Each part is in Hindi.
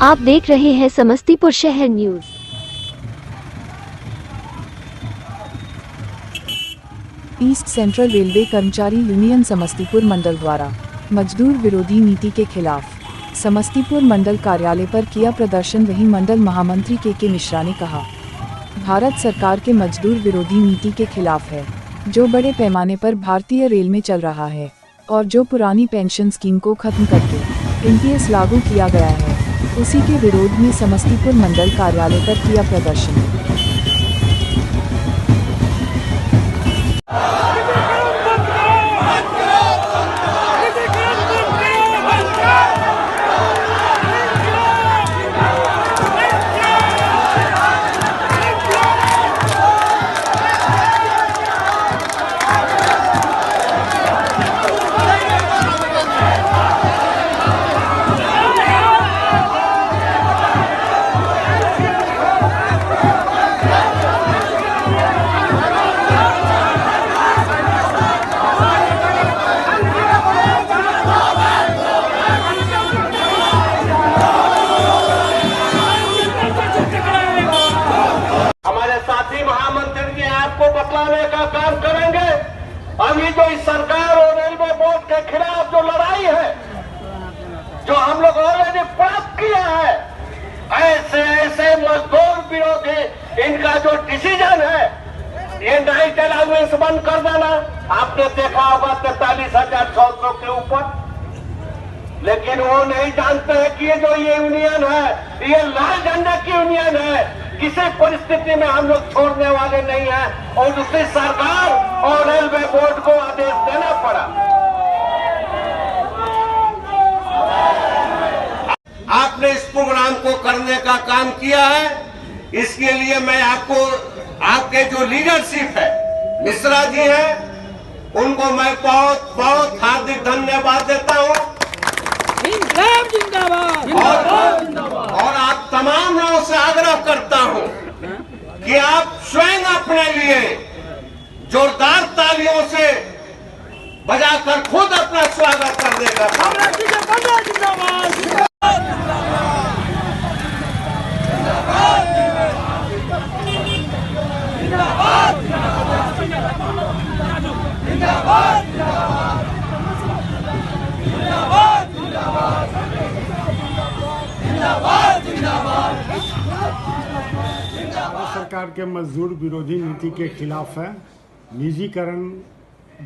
आप देख रहे हैं समस्तीपुर शहर न्यूज। ईस्ट सेंट्रल रेलवे कर्मचारी यूनियन समस्तीपुर मंडल द्वारा मजदूर विरोधी नीति के खिलाफ समस्तीपुर मंडल कार्यालय पर किया प्रदर्शन। वहीं मंडल महामंत्री के मिश्रा ने कहा, भारत सरकार के मजदूर विरोधी नीति के खिलाफ है, जो बड़े पैमाने पर भारतीय रेल में चल रहा है और जो पुरानी पेंशन स्कीम को खत्म करके एनपीएस लागू किया गया है, उसी के विरोध में समस्तीपुर मंडल कार्यालय पर किया प्रदर्शन। आपको बतलाने का काम करेंगे। अभी जो इस सरकार और रेलवे बोर्ड के खिलाफ जो लड़ाई है, जो हम लोग ऑलरेडी प्राप्त किया है, ऐसे ऐसे मजदूर विरोधी इनका जो डिसीजन है, ये नाइट अलाउंस बंद कर देना। आपने देखा होगा 43,600 के ऊपर, लेकिन वो नहीं जानते हैं कि ये जो ये यूनियन है, ये लाल झंडे की यूनियन है। किसी परिस्थिति में हम लोग छोड़ने वाले नहीं हैं और दूसरी सरकार और रेलवे बोर्ड को आदेश देना पड़ा। आपने इस प्रोग्राम को करने का काम किया है, इसके लिए मैं आपको, आपके जो लीडरशिप है, मिश्रा जी हैं, उनको मैं बहुत बहुत हार्दिक धन्यवाद देता हूं। और आप तमाम लोगों से आग्रह करता हूं कि आप स्वयं अपने लिए जोरदार तालियों से बजाकर खुद अपना स्वागत कर देगा। सरकार के मजदूर विरोधी नीति के खिलाफ है। निजीकरण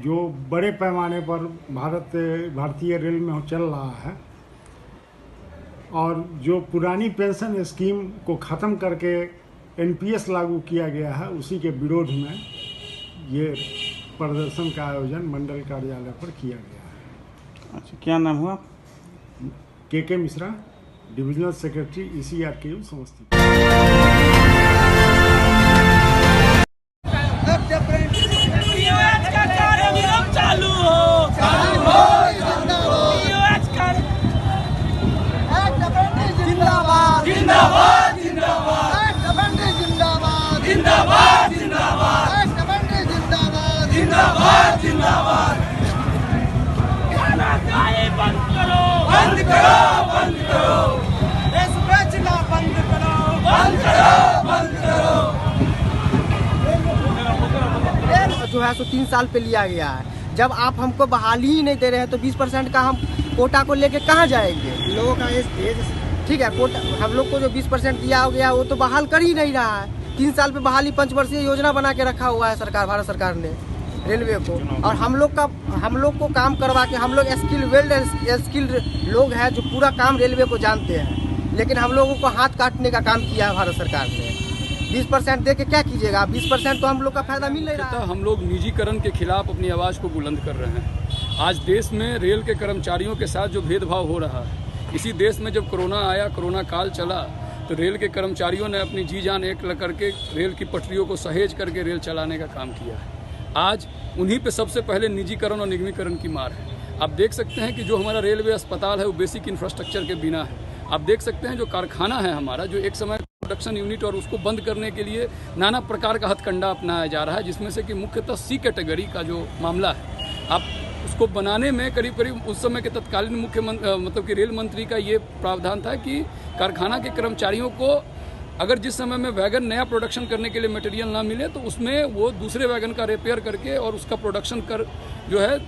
जो बड़े पैमाने पर भारतीय रेल में चल रहा है और जो पुरानी पेंशन स्कीम को ख़त्म करके एनपीएस लागू किया गया है, उसी के विरोध में ये प्रदर्शन का आयोजन मंडल कार्यालय पर किया गया है। अच्छा, क्या नाम हुआ? के Mishra, divisional secretary ECRKU Samastipur. बंद करो, बंद करो, देश बेचना बंद करो, बंद करो, बंद करो। जो है सो 3 साल पे लिया गया है। जब आप हमको बहाली ही नहीं दे रहे हैं तो 20% का हम कोटा को लेके कहाँ जाएंगे? लोगों का ठीक है, कोटा हम लोग को जो 20% दिया हो गया वो तो बहाल कर ही नहीं रहा है। 3 साल पे बहाली 5 वर्षीय योजना बना के रखा हुआ है सरकार, भारत सरकार ने रेलवे को। और हम लोग को काम करवा के, हम लोग स्किल्ड लोग हैं जो पूरा काम रेलवे को जानते हैं, लेकिन हम लोगों को हाथ काटने का काम किया है भारत सरकार ने। 20% दे के क्या कीजिएगा? 20% तो हम लोग का फायदा मिल नहीं रहा। हम लोग निजीकरण के खिलाफ अपनी आवाज़ को बुलंद कर रहे हैं। आज देश में रेल के कर्मचारियों के साथ जो भेदभाव हो रहा है, इसी देश में जब कोरोना आया, कोरोना काल चला, तो रेल के कर्मचारियों ने अपनी जी जान एक करके रेल की पटरियों को सहेज करके रेल चलाने का काम किया है। आज उन्हीं पे सबसे पहले निजीकरण और निगमीकरण की मार है। आप देख सकते हैं कि जो हमारा रेलवे अस्पताल है वो बेसिक इंफ्रास्ट्रक्चर के बिना है। आप देख सकते हैं जो कारखाना है हमारा, जो एक समय प्रोडक्शन यूनिट, और उसको बंद करने के लिए नाना प्रकार का हथकंडा अपनाया जा रहा है, जिसमें से कि मुख्यतः C कैटेगरी का जो मामला है। आप उसको बनाने में करीब करीब उस समय के तत्कालीन मुख्यमंत्री मतलब कि रेल मंत्री का ये प्रावधान था कि कारखाना के कर्मचारियों को अगर जिस समय में वैगन नया प्रोडक्शन करने के लिए मटेरियल ना मिले तो उसमें वो दूसरे वैगन का रिपेयर करके और उसका प्रोडक्शन कर जो है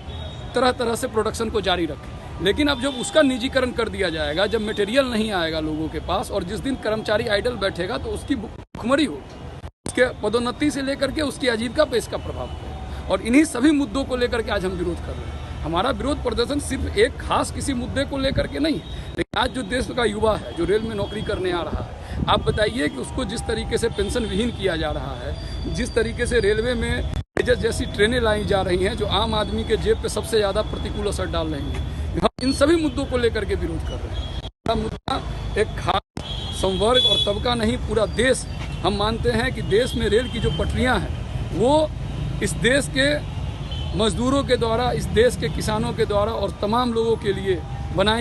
तरह तरह से प्रोडक्शन को जारी रखे। लेकिन अब जब उसका निजीकरण कर दिया जाएगा, जब मटेरियल नहीं आएगा लोगों के पास और जिस दिन कर्मचारी आइडल बैठेगा तो उसकी भुखमरी हो, उसके पदोन्नति से लेकर के उसकी आजीविका पे इसका प्रभाव हो। और इन्हीं सभी मुद्दों को लेकर के आज हम विरोध कर रहे हैं। हमारा विरोध प्रदर्शन सिर्फ एक खास किसी मुद्दे को लेकर के नहीं, लेकिन आज जो देश का युवा है जो रेल में नौकरी करने आ रहा है, आप बताइए कि उसको जिस तरीके से पेंशन विहीन किया जा रहा है, जिस तरीके से रेलवे में तेजस जैसी ट्रेनें लाई जा रही हैं जो आम आदमी के जेब पे सबसे ज़्यादा प्रतिकूल असर डाल रही हैं, हम इन सभी मुद्दों को लेकर के विरोध कर रहे हैं। हमारा मुद्दा एक खास संवर्ग और तबका नहीं, पूरा देश। हम मानते हैं कि देश में रेल की जो पटरियाँ हैं वो इस देश के मजदूरों के द्वारा, इस देश के किसानों के द्वारा और तमाम लोगों के लिए बनाई